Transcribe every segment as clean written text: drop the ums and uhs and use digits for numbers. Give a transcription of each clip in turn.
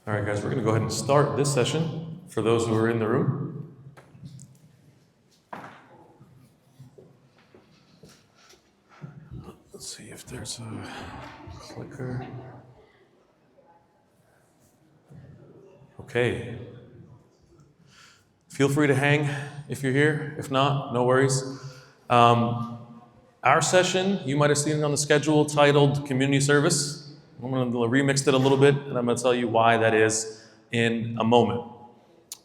All right, guys, we're going to go ahead and start this session for those who are in the room. Let's see if there's a clicker. Okay. Feel free to hang if you're here. If not, no worries. Our session, you might have seen it on the schedule, titled Community Service. I'm going to remix it a little bit, and I'm going to tell you why that is in a moment.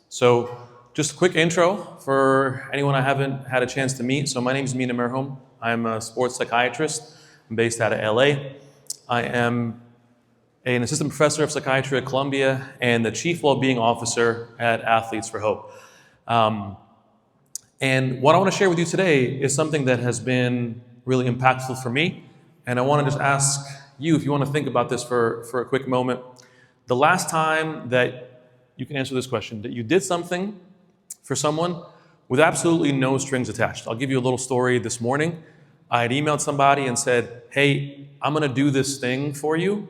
So, just a quick intro for anyone I haven't had a chance to meet. So, my name is Mina Merhom. I'm a sports psychiatrist. I'm based out of LA. I am an assistant professor of psychiatry at Columbia and the chief well-being officer at Athletes for Hope. And what I want to share with you today is something that has been really impactful for me. And I want to just ask you, if you want to think about this for a quick moment, the last time that you can answer this question, that you did something for someone with absolutely no strings attached. I'll give you a little story this morning. I had emailed somebody and said, hey, I'm going to do this thing for you.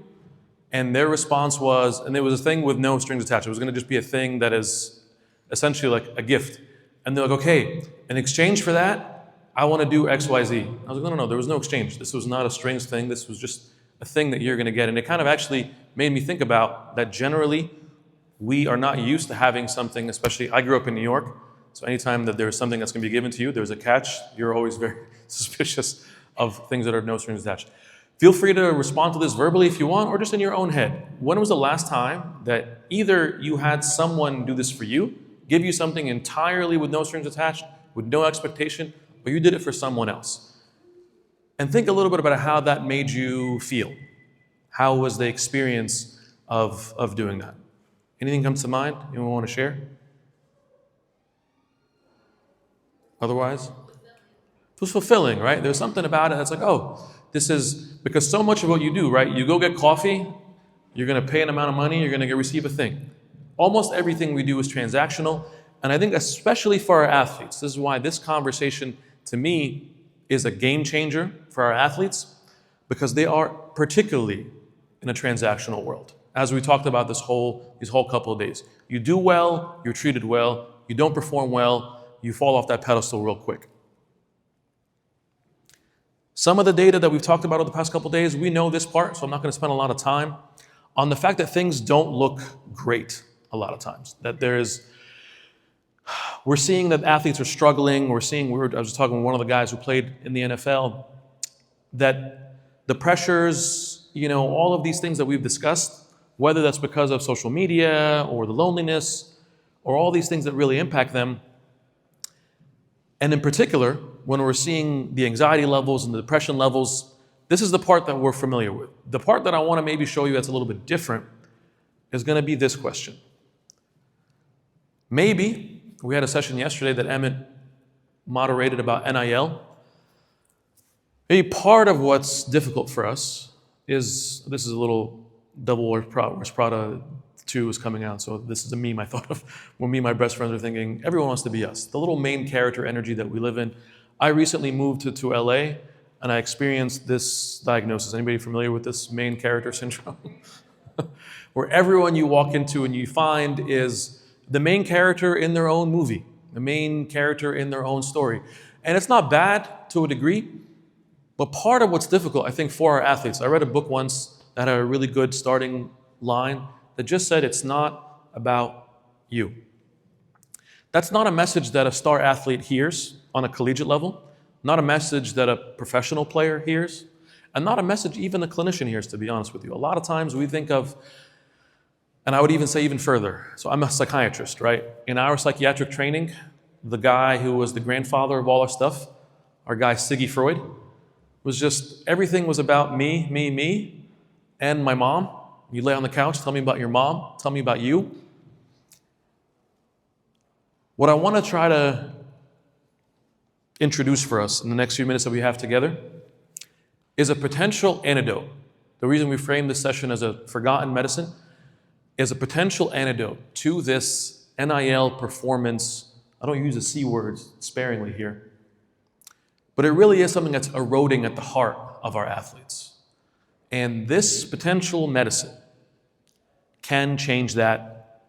And their response was, and it was a thing with no strings attached. It was going to just be a thing that is essentially like a gift. And they're like, okay, in exchange for that, I want to do X, Y, Z. I was like, no, there was no exchange. This was not a strings thing. This was just a thing that you're going to get. And it kind of actually made me think about that generally we are not used to having something, especially I grew up in New York. So anytime that there's something that's going to be given to you, there's a catch. You're always very suspicious of things that are no strings attached. Feel free to respond to this verbally if you want, or just in your own head. When was the last time that either you had someone do this for you, give you something entirely with no strings attached, with no expectation, or you did it for someone else? And think a little bit about how that made you feel. How was the experience of doing that? Anything comes to mind? Anyone want to share? Otherwise? It was fulfilling, right? There's something about it that's like, oh, this is, because so much of what you do, right? You go get coffee, you're going to pay an amount of money, you're going to receive a thing. Almost everything we do is transactional. And I think especially for our athletes, this is why this conversation to me is a game changer for our athletes, because they are particularly in a transactional world. As we talked about these whole couple of days. You do well, you're treated well. You don't perform well, you fall off that pedestal real quick. Some of the data that we've talked about over the past couple of days, we know this part, so I'm not going to spend a lot of time on the fact that things don't look great a lot of times. That we're seeing that athletes are struggling. I was talking with one of the guys who played in the NFL, that the pressures, all of these things that we've discussed, whether that's because of social media or the loneliness or all these things that really impact them. And in particular, when we're seeing the anxiety levels and the depression levels, this is the part that we're familiar with. The part that I want to maybe show you that's a little bit different is going to be this question. Maybe, we had a session yesterday that Emmett moderated about NIL. Maybe part of what's difficult for us is, this is a little Devil Wears Prada 2 is coming out, so this is a meme I thought of when me and my best friends are thinking, everyone wants to be us. The little main character energy that we live in. I recently moved to LA, and I experienced this diagnosis. Anybody familiar with this main character syndrome? Where everyone you walk into and you find is the main character in their own movie, the main character in their own story. And it's not bad to a degree, but part of what's difficult, I think, for our athletes, I read a book once that had a really good starting line that just said it's not about you. That's not a message that a star athlete hears on a collegiate level, not a message that a professional player hears, and not a message even a clinician hears, to be honest with you. A lot of times we think of, and I would even say even further, so I'm a psychiatrist, right? In our psychiatric training, the guy who was the grandfather of all our stuff, our guy Siggy Freud, was just, everything was about me, and my mom. You lay on the couch, tell me about your mom, tell me about you. What I want to try to introduce for us in the next few minutes that we have together is a potential antidote. The reason we frame this session as a forgotten medicine is a potential antidote to this NIL performance. I don't use the C words sparingly here, but it really is something that's eroding at the heart of our athletes. And this potential medicine can change that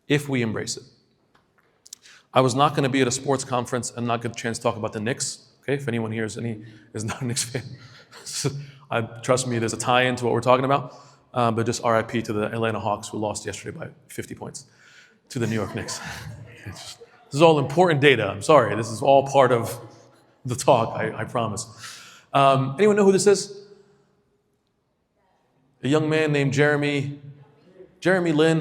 if we embrace it. I was not going to be at a sports conference and not get a chance to talk about the Knicks. Okay, if anyone here is not a Knicks fan, trust me, there's a tie-in to what we're talking about. But just RIP to the Atlanta Hawks who lost yesterday by 50 points to the New York Knicks. This is all important data. I'm sorry. This is all part of the talk, I promise. Anyone know who this is? A young man named Jeremy Lin,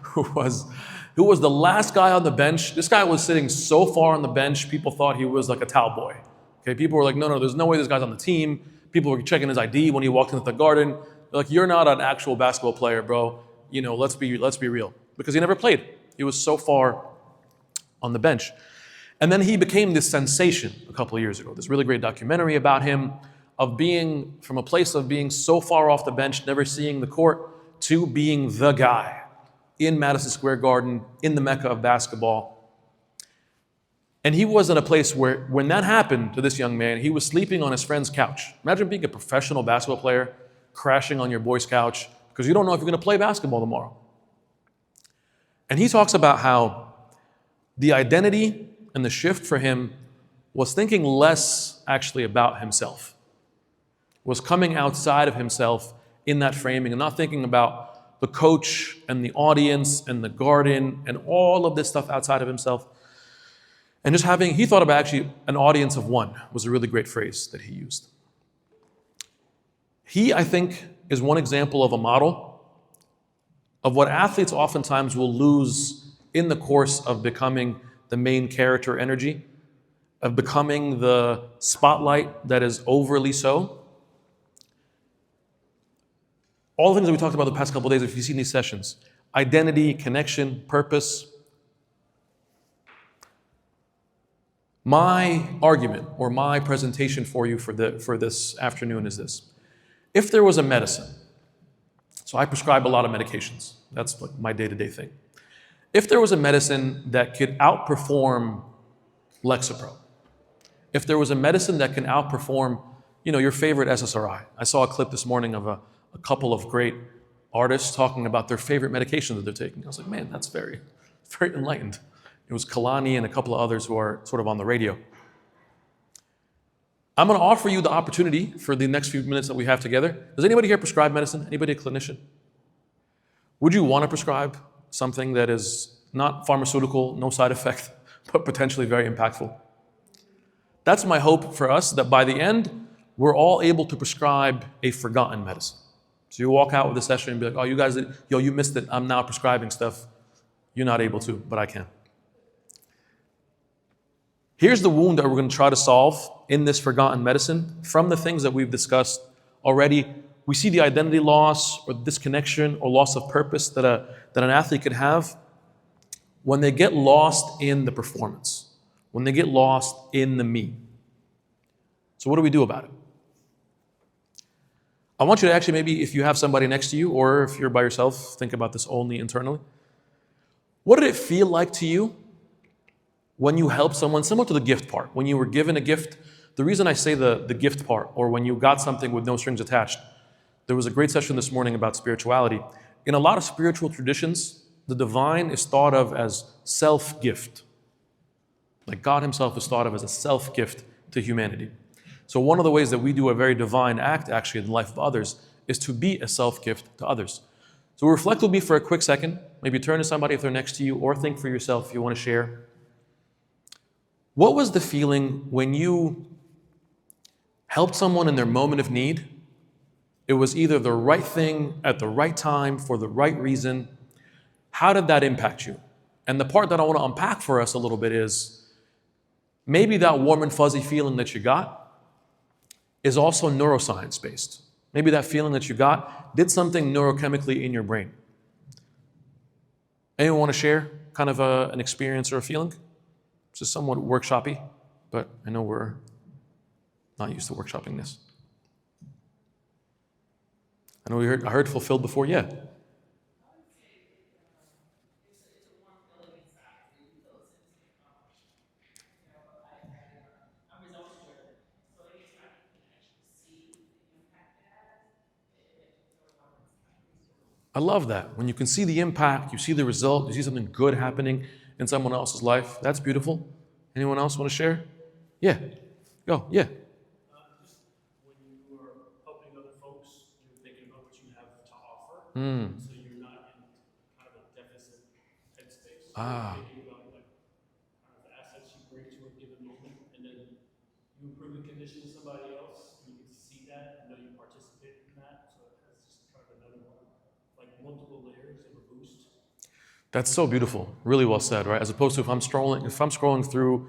who was the last guy on the bench. This guy was sitting so far on the bench, people thought he was like a towel boy. Okay, people were like, no, there's no way this guy's on the team. People were checking his ID when he walked into the Garden. They're like, you're not an actual basketball player, bro. Let's be real. Because he never played. He was so far on the bench. And then he became this sensation a couple of years ago. This really great documentary about him, of being from a place of being so far off the bench, never seeing the court, to being the guy in Madison Square Garden, in the Mecca of basketball. And he was in a place where, when that happened to this young man, he was sleeping on his friend's couch. Imagine being a professional basketball player, crashing on your boy's couch, because you don't know if you're going to play basketball tomorrow. And he talks about how the identity and the shift for him was thinking less actually about himself, was coming outside of himself in that framing and not thinking about the coach and the audience and the Garden and all of this stuff outside of himself. And just he thought about actually an audience of one was a really great phrase that he used. He, I think, is one example of a model of what athletes oftentimes will lose in the course of becoming the main character energy, of becoming the spotlight that is overly so. All the things that we talked about the past couple of days, if you've seen these sessions, identity, connection, purpose. My argument or my presentation for you for this afternoon is this. If there was a medicine, so I prescribe a lot of medications. That's like my day-to-day thing. If there was a medicine that could outperform Lexapro, if there was a medicine that can outperform, your favorite SSRI. I saw a clip this morning of a couple of great artists talking about their favorite medication that they're taking. I was like, man, that's very, very enlightened. It was Kalani and a couple of others who are sort of on the radio. I'm going to offer you the opportunity for the next few minutes that we have together. Does anybody here prescribe medicine? Anybody a clinician? Would you want to prescribe something that is not pharmaceutical, no side effect, but potentially very impactful? That's my hope for us, that by the end, we're all able to prescribe a forgotten medicine. So you walk out with a session and be like, oh, you guys, you missed it. I'm now prescribing stuff. You're not able to, but I can. Here's the wound that we're going to try to solve in this forgotten medicine from the things that we've discussed already. We see the identity loss or disconnection or loss of purpose that an athlete could have when they get lost in the performance, when they get lost in the me. So what do we do about it? I want you to actually, maybe if you have somebody next to you or if you're by yourself, think about this only internally. What did it feel like to you when you helped someone, similar to the gift part, when you were given a gift? The reason I say the gift part, or when you got something with no strings attached, there was a great session this morning about spirituality. In a lot of spiritual traditions, the divine is thought of as self-gift. Like God himself is thought of as a self-gift to humanity. So one of the ways that we do a very divine act actually in the life of others is to be a self-gift to others. So reflect with me for a quick second. Maybe turn to somebody if they're next to you, or think for yourself if you want to share. What was the feeling when you helped someone in their moment of need? It was either the right thing at the right time for the right reason. How did that impact you? And the part that I want to unpack for us a little bit is maybe that warm and fuzzy feeling that you got is also neuroscience based. Maybe that feeling that you got did something neurochemically in your brain. Anyone want to share kind of an experience or a feeling? It's just somewhat workshoppy, but I know we're not used to workshopping this. I know I heard fulfilled before, yeah. I love that. When you can see the impact, you see the result, you see something good happening in someone else's life. That's beautiful. Anyone else want to share? Yeah. Go. Yeah. Just when you are helping other folks, you're thinking about what you have to offer, so you're not in kind of a deficit headspace. Ah. You're thinking about like kind of the assets you bring to a given moment, and then you improve the condition of somebody else, and you get to see that, and know you participate in that. So it has just kind of another one, like multiple layers of a boost. That's so beautiful. Really well said, right? As opposed to if I'm scrolling through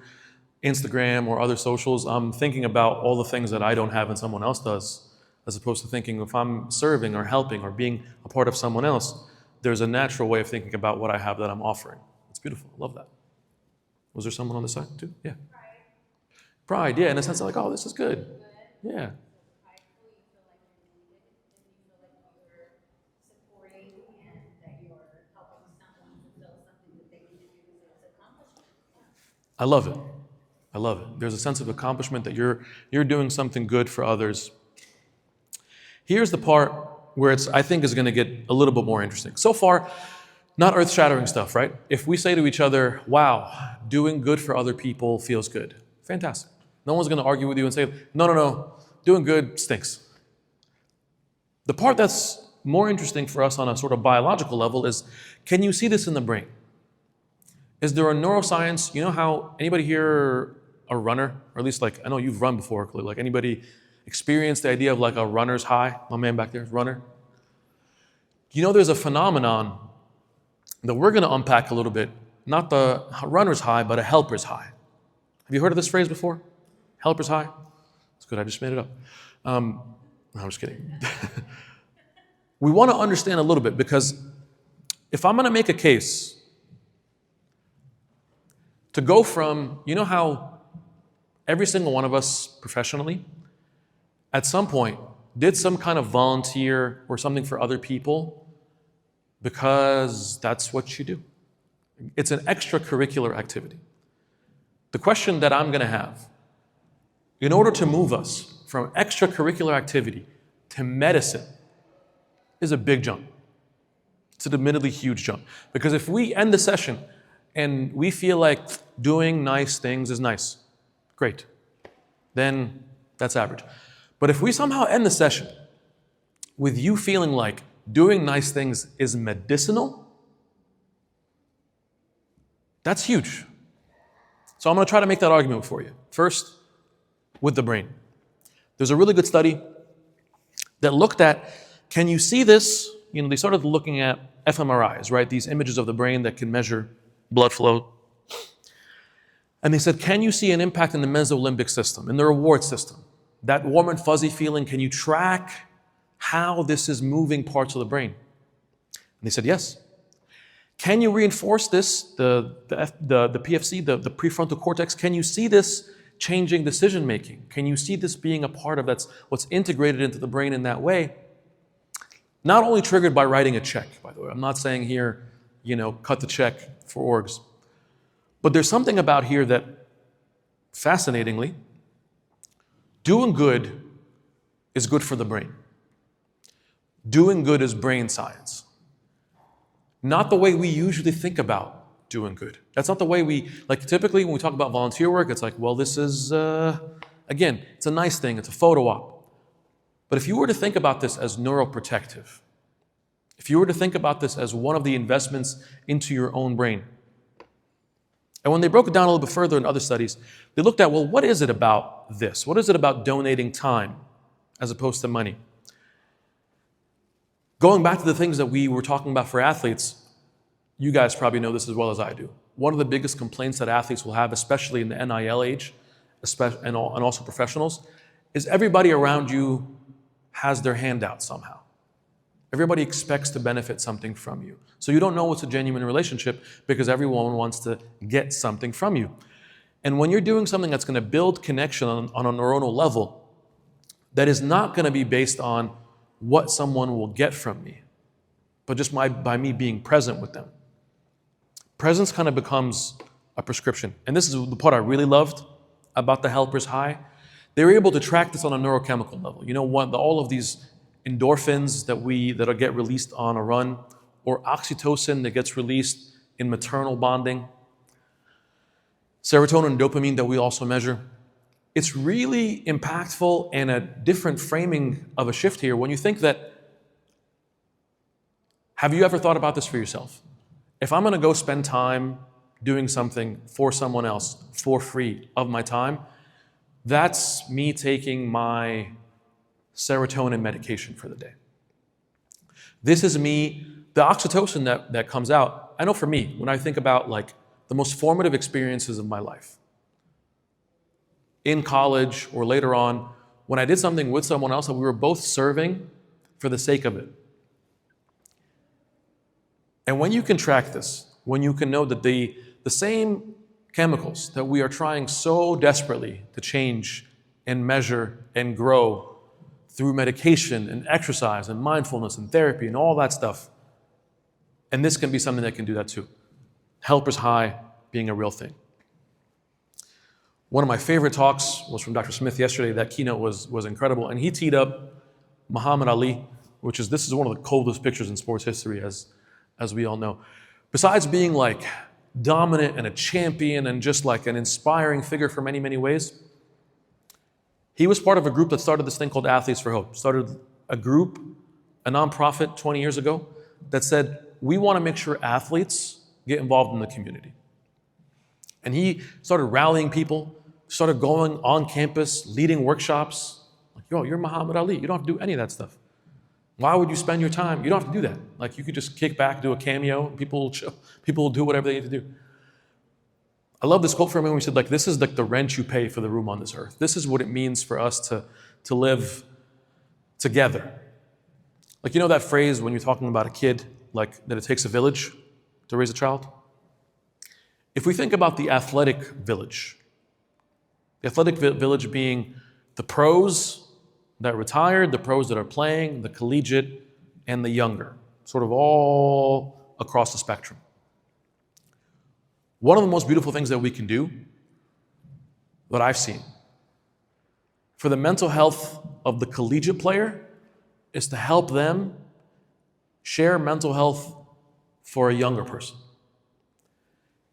Instagram or other socials, I'm thinking about all the things that I don't have and someone else does, as opposed to thinking if I'm serving or helping or being a part of someone else, there's a natural way of thinking about what I have that I'm offering. It's beautiful. I love that. Was there someone on the side too? Yeah. Pride, yeah, in a sense of like, oh, this is good. Yeah. I love it. I love it. There's a sense of accomplishment that you're doing something good for others. Here's the part where I think is going to get a little bit more interesting. So far, not earth-shattering stuff, right? If we say to each other, wow, doing good for other people feels good. Fantastic. No one's going to argue with you and say, no, doing good stinks. The part that's more interesting for us on a sort of biological level is, can you see this in the brain? Is there a neuroscience, you know how, anybody here a runner? Or at least like, I know you've run before, like anybody experienced the idea of like a runner's high? My man back there, runner. You know there's a phenomenon that we're gonna unpack a little bit, not the runner's high, but a helper's high. Have you heard of this phrase before? Helper's high? It's good, I just made it up. No, I'm just kidding. We wanna understand a little bit because if I'm gonna make a case to go from, you know how every single one of us professionally, at some point, did some kind of volunteer or something for other people because that's what you do. It's an extracurricular activity. The question that I'm going to have, in order to move us from extracurricular activity to medicine, is a big jump. It's an admittedly huge jump. Because if we end the session and we feel like doing nice things is nice, great. Then that's average. But if we somehow end the session with you feeling like doing nice things is medicinal, that's huge. So I'm going to try to make that argument for you. First, with the brain. There's a really good study that looked at, can you see this? You know, they started looking at fMRIs, right? These images of the brain that can measure blood flow. And they said, can you see an impact in the mesolimbic system, in the reward system? That warm and fuzzy feeling, can you track how this is moving parts of the brain? And they said, yes. Can you reinforce this, the PFC, the prefrontal cortex, can you see this changing decision making? Can you see this being a part of that's what's integrated into the brain in that way? Not only triggered by writing a check, by the way. I'm not saying here, cut the check for orgs. But there's something about here that, fascinatingly, doing good is good for the brain. Doing good is brain science. Not the way we usually think about doing good. That's not the way typically when we talk about volunteer work, it's like, well, this is, again, it's a nice thing, it's a photo op. But if you were to think about this as neuroprotective, if you were to think about this as one of the investments into your own brain, and when they broke it down a little bit further in other studies, they looked at, well, what is it about this? What is it about donating time as opposed to money? Going back to the things that we were talking about for athletes, you guys probably know this as well as I do. One of the biggest complaints that athletes will have, especially in the NIL age, and also professionals, is everybody around you has their hand out somehow. Everybody expects to benefit something from you. So you don't know what's a genuine relationship because everyone wants to get something from you. And when you're doing something that's going to build connection on a neuronal level, that is not going to be based on what someone will get from me, but just by me being present with them. Presence kind of becomes a prescription. And this is the part I really loved about the Helpers High. They were able to track this on a neurochemical level. All of these endorphins that'll get released on a run, or oxytocin that gets released in maternal bonding, serotonin and dopamine that we also measure. It's really impactful and a different framing of a shift here when you think that, have you ever thought about this for yourself? If I'm gonna go spend time doing something for someone else for free of my time, that's me taking my serotonin medication for the day. This is me, the oxytocin that comes out, I know for me, when I think about like the most formative experiences of my life, in college or later on, when I did something with someone else that we were both serving for the sake of it. And when you can track this, when you can know that the same chemicals that we are trying so desperately to change and measure and grow through medication and exercise and mindfulness and therapy and all that stuff, and this can be something that can do that too. Helper's high being a real thing. One of my favorite talks was from Dr. Smith yesterday. That keynote was incredible, and he teed up Muhammad Ali, this is one of the coldest pictures in sports history, as we all know. Besides being like dominant and a champion and just like an inspiring figure for many, many ways, he was part of a group that started this thing called Athletes for Hope. Started a group, a nonprofit 20 years ago that said, we want to make sure athletes get involved in the community. And he started rallying people, started going on campus, leading workshops. Like, yo, you're Muhammad Ali. You don't have to do any of that stuff. Why would you spend your time? You don't have to do that. Like, you could just kick back, do a cameo, and people will do whatever they need to do. I love this quote from him when he said, like, this is like the rent you pay for the room on this earth. This is what it means for us to live together. Like, you know that phrase when you're talking about a kid, like that it takes a village to raise a child? If we think about the athletic village being the pros that are retired, the pros that are playing, the collegiate, and the younger, sort of all across the spectrum. One of the most beautiful things that we can do, that I've seen, for the mental health of the collegiate player is to help them share mental health for a younger person.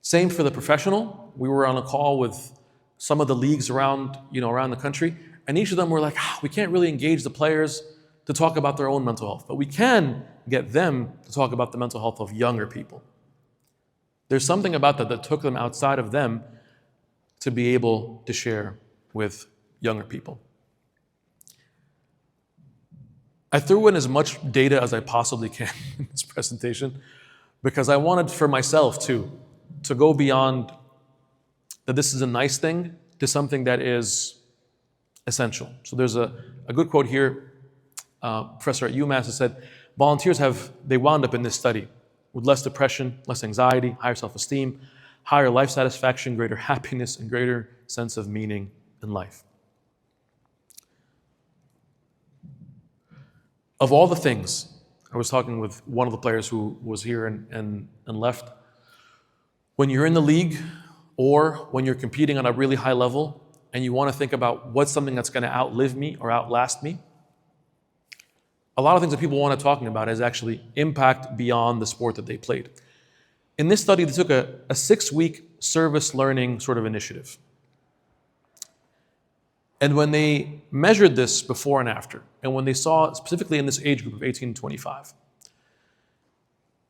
Same for the professional. We were on a call with some of the leagues around the country, and each of them were like, we can't really engage the players to talk about their own mental health, but we can get them to talk about the mental health of younger people. There's something about that took them outside of them to be able to share with younger people. I threw in as much data as I possibly can in this presentation because I wanted for myself to go beyond that this is a nice thing to something that is essential. So there's a good quote here. Professor at UMass has said, volunteers they wound up in this study with less depression, less anxiety, higher self-esteem, higher life satisfaction, greater happiness, and greater sense of meaning in life. Of all the things, I was talking with one of the players who was here and left. When you're in the league or when you're competing on a really high level and you want to think about what's something that's going to outlive me or outlast me, a lot of things that people want to talk about is actually impact beyond the sport that they played. In this study, they took a 6-week service learning sort of initiative. And when they measured this before and after, and when they saw specifically in this age group of 18 to 25,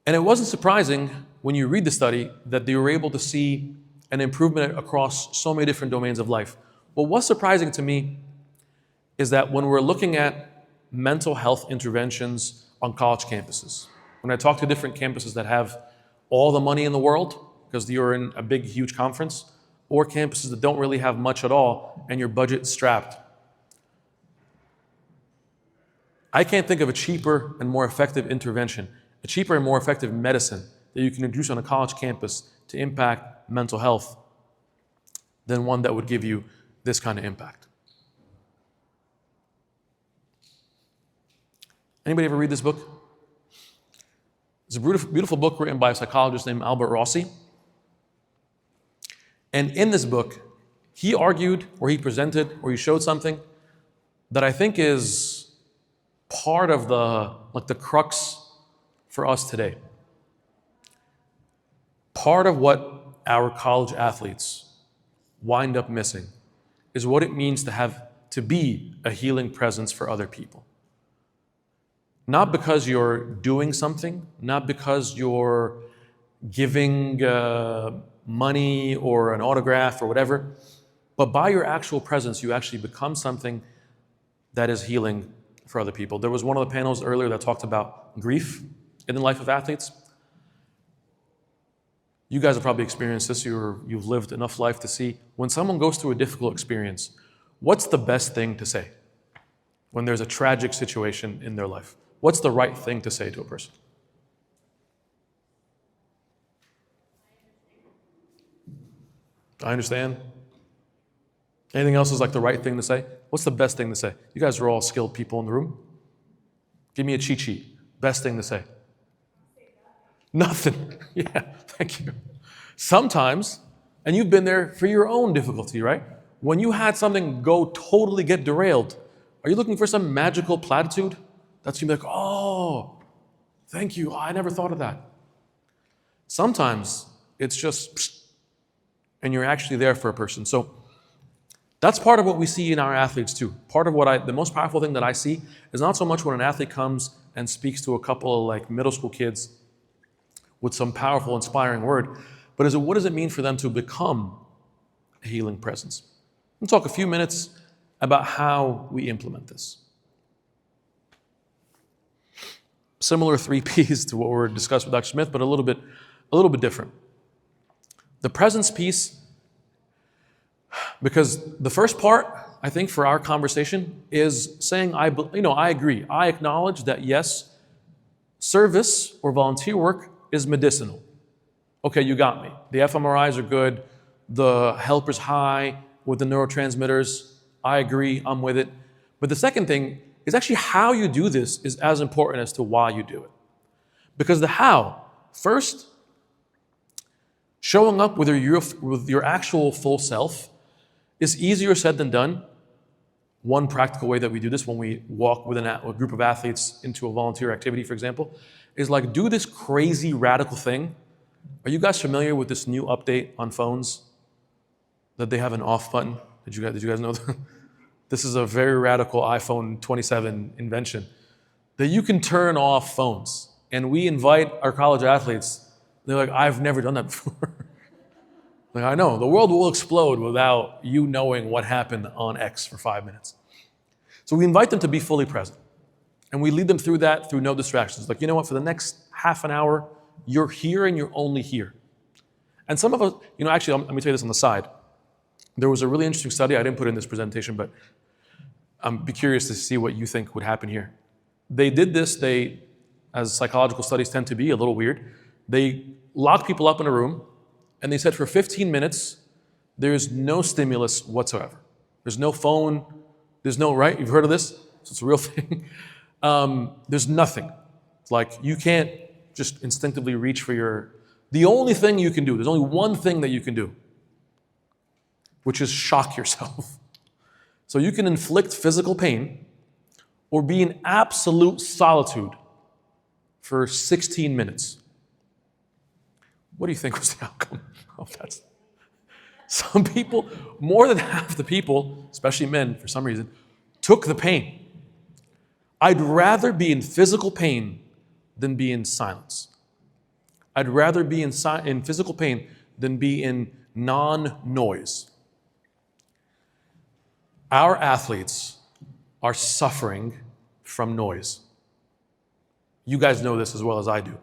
and it wasn't surprising when you read the study that they were able to see an improvement across so many different domains of life. What was surprising to me is that when we're looking at mental health interventions on college campuses, when I talk to different campuses that have all the money in the world because you're in a big, huge conference, or campuses that don't really have much at all and your budget's strapped, I can't think of a cheaper and more effective intervention, a cheaper and more effective medicine that you can introduce on a college campus to impact mental health than one that would give you this kind of impact. Anybody ever read this book? It's a beautiful book written by a psychologist named Albert Rossi. And in this book, he argued, or he presented, or he showed something that I think is part of the crux for us today. Part of what our college athletes wind up missing is what it means to be a healing presence for other people. Not because you're doing something, not because you're giving money or an autograph or whatever, but by your actual presence, you actually become something that is healing for other people. There was one of the panels earlier that talked about grief in the life of athletes. You guys have probably experienced this, you've lived enough life to see when someone goes through a difficult experience, what's the best thing to say when there's a tragic situation in their life? What's the right thing to say to a person? I understand. Anything else is like the right thing to say? What's the best thing to say? You guys are all skilled people in the room. Give me a cheat sheet. Best thing to say. Nothing. Yeah, thank you. Sometimes, and you've been there for your own difficulty, right? When you had something totally get derailed, are you looking for some magical platitude? That's gonna be like, oh, thank you. I never thought of that. Sometimes it's just, psst, and you're actually there for a person. So that's part of what we see in our athletes too. Part of the most powerful thing that I see is not so much when an athlete comes and speaks to a couple of like middle school kids with some powerful, inspiring word, but what does it mean for them to become a healing presence? We'll talk a few minutes about how we implement this. Similar 3 Ps to what we're discussing with Dr. Smith, but a little bit different. The presence piece, because the first part, I think, for our conversation is saying, I agree. I acknowledge that yes, service or volunteer work is medicinal. Okay, you got me. The fMRIs are good. The help is high with the neurotransmitters. I agree, I'm with it. But the second thing is actually how you do this is as important as to why you do it. Because the how, first, showing up with your actual full self is easier said than done. One practical way that we do this when we walk with a group of athletes into a volunteer activity, for example, is like do this crazy radical thing. Are you guys familiar with this new update on phones that they have an off button? Did you guys know that? This is a very radical iPhone 27 invention that you can turn off phones. And we invite our college athletes. They're like, I've never done that before. Like, I know, the world will explode without you knowing what happened on X for 5 minutes. So we invite them to be fully present. And we lead them through that through no distractions. Like, you know what, for the next half an hour, you're here and you're only here. And some of us, actually, let me tell you this on the side. There was a really interesting study, I didn't put it in this presentation, but I'm curious to see what you think would happen here. They did this, as psychological studies tend to be, a little weird. They locked people up in a room, and they said for 15 minutes, there's no stimulus whatsoever. There's no phone, right? You've heard of this? So it's a real thing. There's nothing. It's like you can't just instinctively reach for the only thing you can do, there's only one thing that you can do, which is shock yourself. So you can inflict physical pain or be in absolute solitude for 16 minutes. What do you think was the outcome of that? Some people, more than half the people, especially men for some reason, took the pain. I'd rather be in physical pain than be in silence. I'd rather be in physical pain than be in non-noise. Our athletes are suffering from noise. You guys know this as well as I do.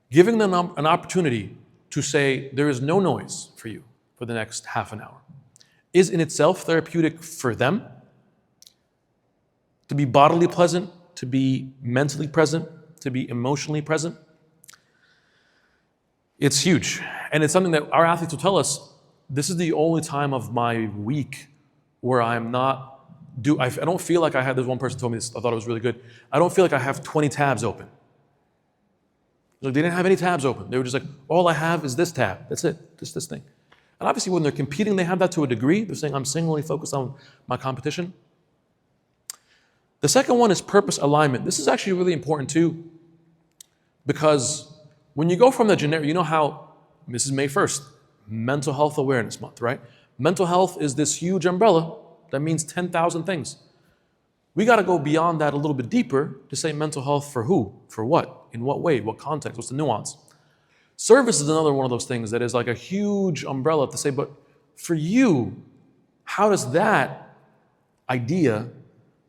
Giving them an opportunity to say there is no noise for you for the next half an hour is in itself therapeutic for them. To be bodily present, to be mentally present, to be emotionally present. It's huge. And it's something that our athletes will tell us, this is the only time of my week where I'm not, I don't feel like I have, there's one person told me this, I thought it was really good. I don't feel like I have 20 tabs open. Like they didn't have any tabs open. They were just like, all I have is this tab. That's it, just this thing. And obviously when they're competing, they have that to a degree. They're saying, I'm singularly focused on my competition. The second one is purpose alignment. This is actually really important too, because when you go from the generic, you know how this is May 1st, Mental Health Awareness Month, right? Mental health is this huge umbrella that means 10,000 things. We got to go beyond that a little bit deeper to say mental health for who, for what, in what way, what context, what's the nuance. Service is another one of those things that is like a huge umbrella to say, but for you, how does that idea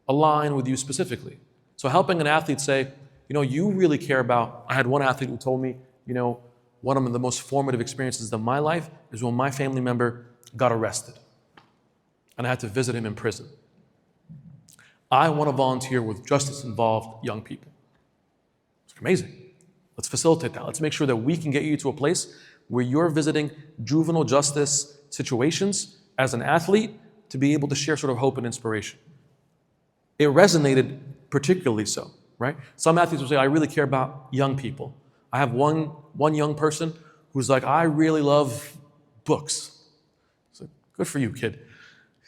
align with you specifically? So helping an athlete say, you really care about, I had one athlete who told me, one of the most formative experiences of my life is when my family member got arrested and I had to visit him in prison. I want to volunteer with justice-involved young people. It's amazing. Let's facilitate that. Let's make sure that we can get you to a place where you're visiting juvenile justice situations as an athlete to be able to share sort of hope and inspiration. It resonated particularly so, right? Some athletes will say, I really care about young people. I have one young person who's like, I really love books. It's like, good for you, kid.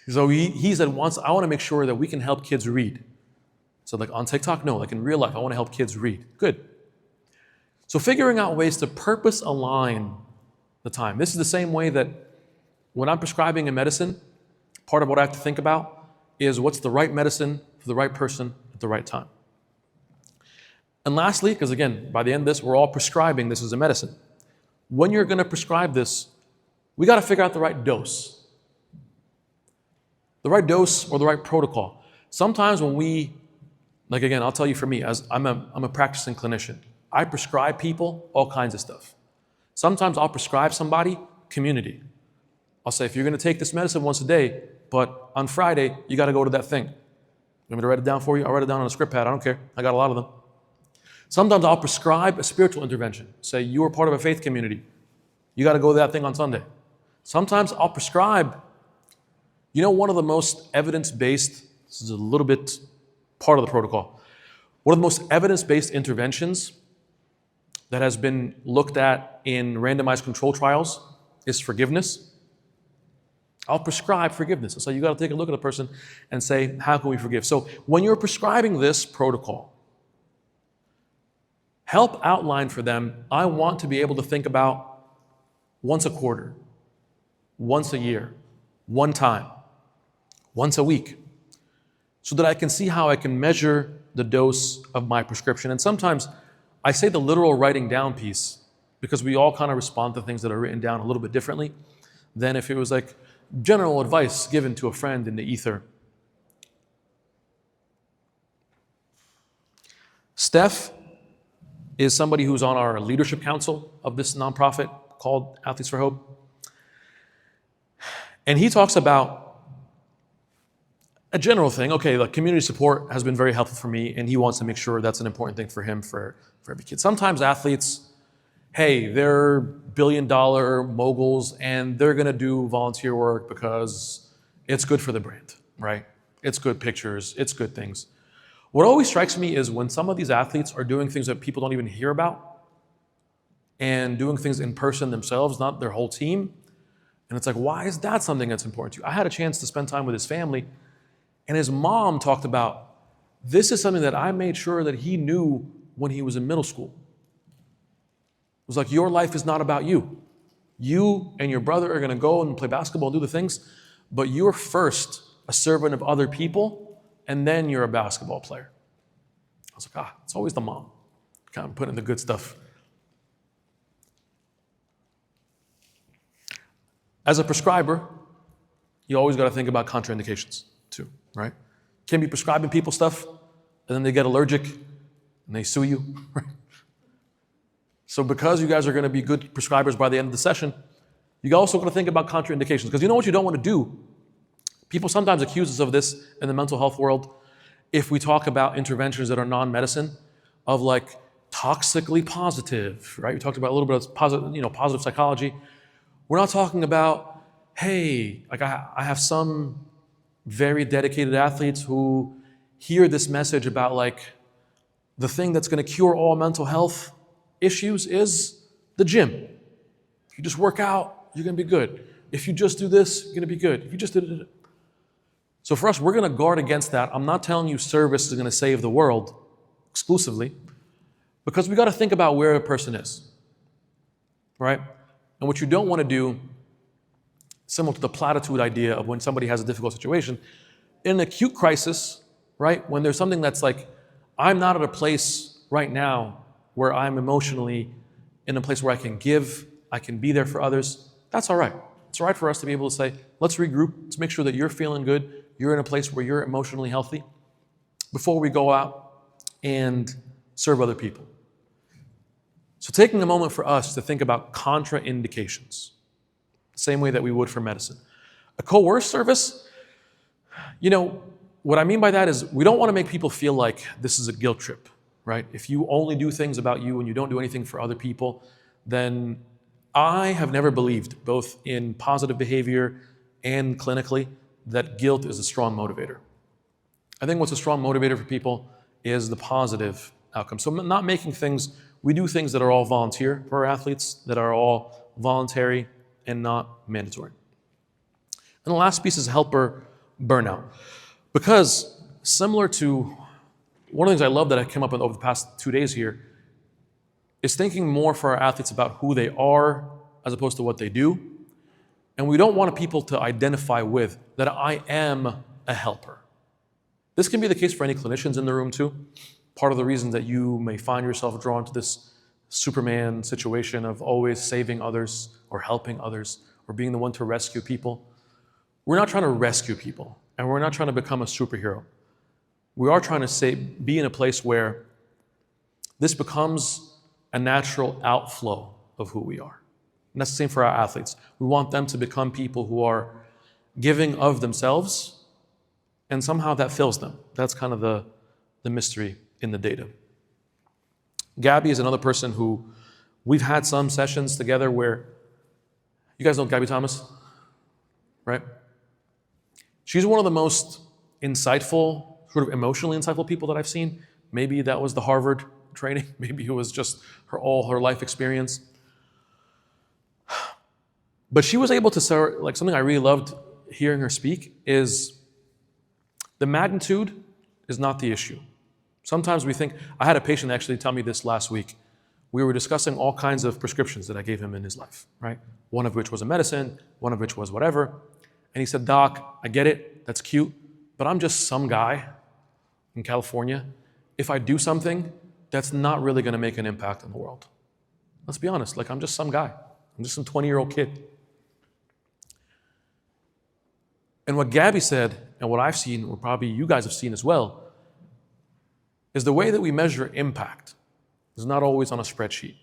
So he said once, I want to make sure that we can help kids read. So like on TikTok, no, like in real life, I want to help kids read. Good. So figuring out ways to purpose align the time. This is the same way that when I'm prescribing a medicine, part of what I have to think about is what's the right medicine for the right person at the right time. And lastly, because again, by the end of this, we're all prescribing this as a medicine. When you're going to prescribe this, we got to figure out the right dose. The right dose or the right protocol. Sometimes when like again, I'll tell you for me, as I'm a practicing clinician, I prescribe people all kinds of stuff. Sometimes I'll prescribe somebody community. I'll say, if you're going to take this medicine once a day, but on Friday, you got to go to that thing. You want me to write it down for you? I'll write it down on a script pad. I don't care. I got a lot of them. Sometimes I'll prescribe a spiritual intervention. Say, you are part of a faith community. You got to go to that thing on Sunday. Sometimes I'll prescribe, one of the most evidence-based, this is a little bit part of the protocol, one of the most evidence-based interventions that has been looked at in randomized control trials is forgiveness. I'll prescribe forgiveness. So you got to take a look at a person and say, how can we forgive? So when you're prescribing this protocol, help outline for them, I want to be able to think about once a quarter, once a year, one time, once a week, so that I can see how I can measure the dose of my prescription. And sometimes I say the literal writing down piece because we all kind of respond to things that are written down a little bit differently than if it was like general advice given to a friend in the ether. Steph is somebody who's on our leadership council of this nonprofit called Athletes for Hope. And he talks about a general thing. Okay, like community support has been very helpful for me, and he wants to make sure that's an important thing for him, for every kid. Sometimes athletes, hey, they're billion-dollar moguls, and they're going to do volunteer work because it's good for the brand, right? It's good pictures, it's good things. What always strikes me is when some of these athletes are doing things that people don't even hear about and doing things in person themselves, not their whole team. And it's like, why is that something that's important to you? I had a chance to spend time with his family, and his mom talked about, this is something that I made sure that he knew when he was in middle school. It was like, your life is not about you. You and your brother are going to go and play basketball and do the things, but you're first a servant of other people, and then you're a basketball player. I was like, it's always the mom. Kind of putting the good stuff. As a prescriber, you always got to think about contraindications too, right? Can't be prescribing people stuff, and then they get allergic, and they sue you, right? So because you guys are going to be good prescribers by the end of the session, you also got to think about contraindications, because you know what you don't want to do? People sometimes accuse us of this in the mental health world if we talk about interventions that are non-medicine, of like toxically positive, right? We talked about a little bit of positive psychology. We're not talking about, hey, like I have some very dedicated athletes who hear this message about like the thing that's going to cure all mental health issues is the gym. If you just work out, you're going to be good. If you just do this, you're going to be good. If you just do it. So for us, we're going to guard against that. I'm not telling you service is going to save the world exclusively, because we got to think about where a person is, right? And what you don't want to do, similar to the platitude idea of when somebody has a difficult situation, in an acute crisis, right? When there's something that's like, I'm not at a place right now where I'm emotionally in a place where I can give, I can be there for others, that's all right. It's all right for us to be able to say, let's regroup, let's make sure that you're feeling good, you're in a place where you're emotionally healthy, before we go out and serve other people. So taking a moment for us to think about contraindications, the same way that we would for medicine. A coerced service, what I mean by that is we don't want to make people feel like this is a guilt trip, right? If you only do things about you and you don't do anything for other people, then I have never believed, both in positive behavior and clinically, that guilt is a strong motivator. I think what's a strong motivator for people is the positive outcome. So not making things, we do things that are all volunteer for our athletes, that are all voluntary and not mandatory. And the last piece is helper burnout. Because similar to one of the things I love that I came up with over the past 2 days here is thinking more for our athletes about who they are as opposed to what they do. And we don't want people to identify with that I am a helper. This can be the case for any clinicians in the room too. Part of the reason that you may find yourself drawn to this Superman situation of always saving others or helping others or being the one to rescue people. We're not trying to rescue people, and we're not trying to become a superhero. We are trying to be in a place where this becomes a natural outflow of who we are. And that's the same for our athletes. We want them to become people who are giving of themselves, and somehow that fills them. That's kind of the mystery in the data. Gabby is another person who we've had some sessions together where, you guys know Gabby Thomas, right? She's one of the most insightful, sort of emotionally insightful people that I've seen. Maybe that was the Harvard training. Maybe it was just all her life experience. But she was able to start, like something I really loved hearing her speak is the magnitude is not the issue. Sometimes we think, I had a patient actually tell me this last week. We were discussing all kinds of prescriptions that I gave him in his life, right? One of which was a medicine, one of which was whatever. And he said, Doc, I get it, that's cute, but I'm just some guy in California. If I do something, that's not really gonna make an impact on the world. Let's be honest, like I'm just some guy. I'm just some 20-year-old kid. And what Gabby said, and what I've seen, or probably you guys have seen as well, is the way that we measure impact is not always on a spreadsheet.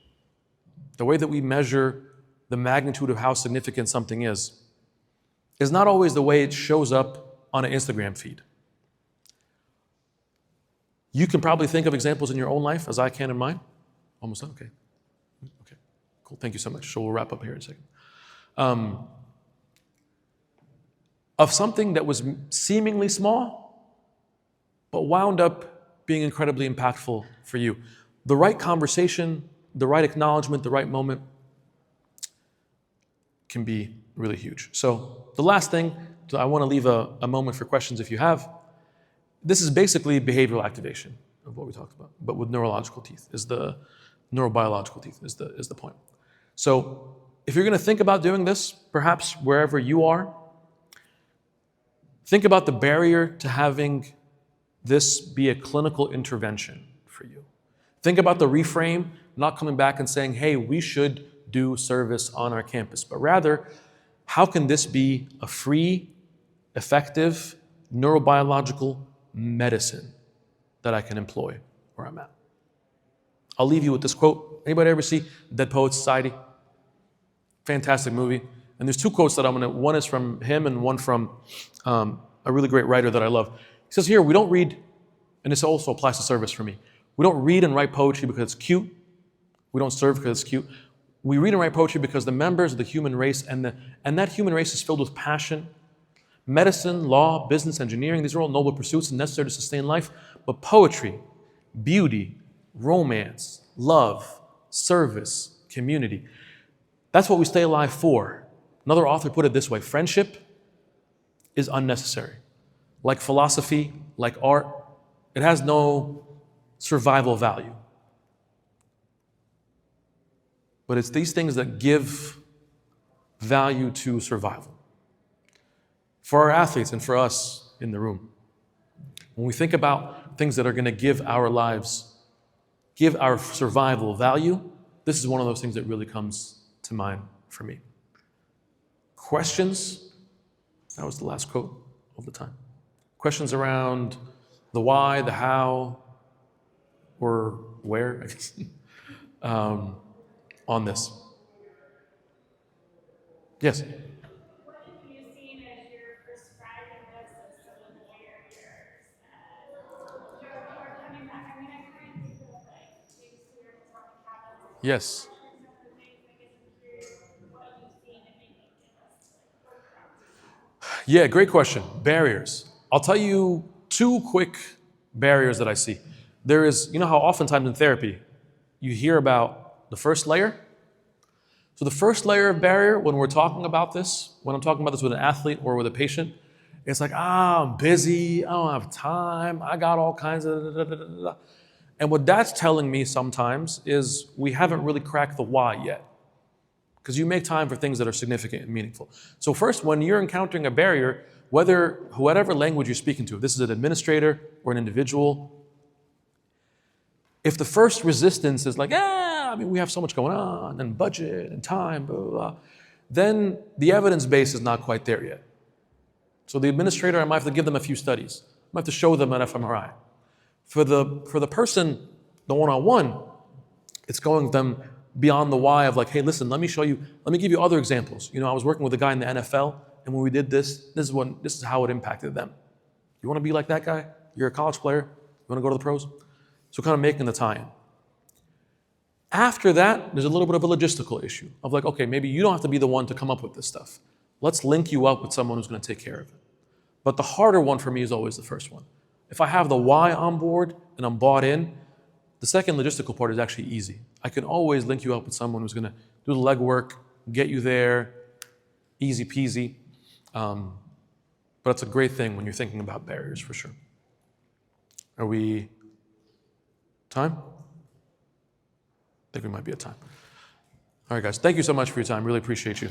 The way that we measure the magnitude of how significant something is not always the way it shows up on an Instagram feed. You can probably think of examples in your own life, as I can in mine. Almost done? Okay. Okay. Cool. Thank you so much. So we'll wrap up here in a second. Of something that was seemingly small, but wound up being incredibly impactful for you. The right conversation, the right acknowledgement, the right moment can be really huge. So the last thing, I want to leave a moment for questions if you have. This is basically behavioral activation of what we talked about, but with neurological teeth, is the neurobiological teeth is the point. So if you're going to think about doing this, perhaps wherever you are, think about the barrier to having this be a clinical intervention for you. Think about the reframe, not coming back and saying, hey, we should do service on our campus, but rather, how can this be a free, effective, neurobiological medicine that I can employ where I'm at? I'll leave you with this quote. Anybody ever see Dead Poets Society? Fantastic movie. And there's two quotes that one is from him and one from a really great writer that I love. He says here, we don't read, and this also applies to service for me, we don't read and write poetry because it's cute. We don't serve because it's cute. We read and write poetry because the members of the human race, and that human race is filled with passion. Medicine, law, business, engineering, these are all noble pursuits and necessary to sustain life. But poetry, beauty, romance, love, service, community, that's what we stay alive for. Another author put it this way, friendship is unnecessary. like philosophy, like art, it has no survival value. But it's these things that give value to survival. For our athletes and for us in the room, when we think about things that are going to give our lives, give our survival value, this is one of those things that really comes to mind for me. Questions, that was the last quote of the time. Questions around the why, the how, or where, I guess, on this. Yes? What have you seen as you're prescribing this as some of the barriers that people are coming back? I mean, I kind of feel like these students on the cabins. Yes. Some of the things, I guess I'm curious what you've seen and maybe give us like workarounds. Yeah, great question. Barriers. I'll tell you 2 quick barriers that I see. There is, you know how oftentimes in therapy, you hear about the first layer? So the first layer of barrier, when we're talking about this, when I'm talking about this with an athlete or with a patient, it's like, I'm busy, I don't have time, I got all kinds of da, da, da, da, da. And what that's telling me sometimes is we haven't really cracked the why yet. Because you make time for things that are significant and meaningful. So first, when you're encountering a barrier, whatever language you're speaking to, if this is an administrator or an individual, if the first resistance is like, we have so much going on, and budget, and time, blah, blah, blah, then the evidence base is not quite there yet. So the administrator, I might have to give them a few studies. I might have to show them an fMRI. For the person, the one-on-one, it's going them beyond the why of like, hey, listen, let me give you other examples. I was working with a guy in the NFL, and when we did this is how it impacted them. You want to be like that guy? You're a college player? You want to go to the pros? So kind of making the tie-in. After that, there's a little bit of a logistical issue of like, okay, maybe you don't have to be the one to come up with this stuff. Let's link you up with someone who's going to take care of it. But the harder one for me is always the first one. If I have the why on board and I'm bought in, the second logistical part is actually easy. I can always link you up with someone who's going to do the legwork, get you there, easy peasy. But it's a great thing when you're thinking about barriers for sure. Are we time? I think we might be at time. All right, guys. Thank you so much for your time. Really appreciate you.